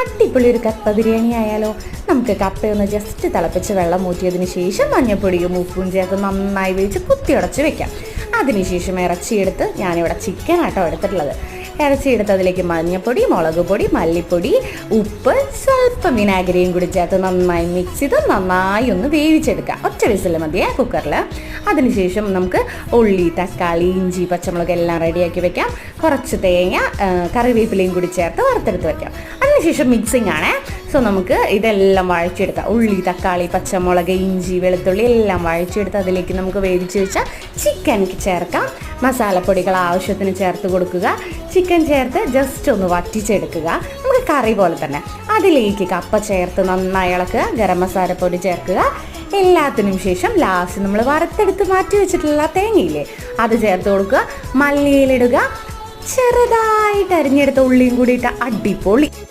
അടിപൊളി ഒരു കപ്പ ബിരിയാണി ആയാലോ. നമുക്ക് കപ്പയൊന്ന് ജസ്റ്റ് തിളപ്പിച്ച് വെള്ളം ഊറ്റിയതിന് ശേഷം മഞ്ഞൾപ്പൊടിയും ഉപ്പും ചേർത്ത് നന്നായി വേവിച്ച് കുത്തിയുടച്ച് വെക്കാം. അതിനുശേഷം ഇറച്ചിയെടുത്ത്, ഞാനിവിടെ ചിക്കൻ ആട്ടോ എടുത്തിട്ടുള്ളത്, ഇറച്ചിയെടുത്ത് അതിലേക്ക് മഞ്ഞൾപ്പൊടി, മുളക് പൊടി, മല്ലിപ്പൊടി, ഉപ്പ്, സ്വല്പം വിനാഗിരിയും കൂടി ചേർത്ത് നന്നായി മിക്സ് ചെയ്ത് നന്നായി ഒന്ന് വേവിച്ചെടുക്കുക. ഒറ്റ വിസിൽ മതിയേ കുക്കറിൽ. അതിനുശേഷം നമുക്ക് ഉള്ളി, തക്കാളി, ഇഞ്ചി, പച്ചമുളക് എല്ലാം റെഡിയാക്കി വെക്കാം. കുറച്ച് തേങ്ങ, കറിവേപ്പിലയും കൂടി ചേർത്ത് വറുത്തെടുത്ത് വെക്കാം. അതിനുശേഷം മിക്സിംഗ് ആണ്. സോ നമുക്ക് ഇതെല്ലാം വഴച്ചെടുക്കാം. ഉള്ളി, തക്കാളി, പച്ചമുളക്, ഇഞ്ചി, വെളുത്തുള്ളി എല്ലാം വഴച്ചെടുത്ത് അതിലേക്ക് നമുക്ക് വേവിച്ച് വെച്ചാൽ ചിക്കൻ ചേർക്കാം. മസാലപ്പൊടികൾ ആവശ്യത്തിന് ചേർത്ത് കൊടുക്കുക. ചിക്കൻ ചേർത്ത് ജസ്റ്റ് ഒന്ന് വറ്റിച്ചെടുക്കുക, നമുക്ക് കറി പോലെ തന്നെ. അതിലേക്ക് കപ്പ ചേർത്ത് നന്നായി ഇളക്കുക. ഗരം മസാലപ്പൊടി ചേർക്കുക. എല്ലാത്തിനും ശേഷം ലാസ്റ്റ് നമ്മൾ വറുത്തെടുത്ത് മാറ്റി വെച്ചിട്ടുള്ള തേങ്ങയില്ലേ, അത് ചേർത്ത് കൊടുക്കുക. മല്ലിയിലിടുക. ചെറുതായിട്ട് അരിഞ്ഞെടുത്ത ഉള്ളിയും കൂടിയിട്ട് അടിപൊളി.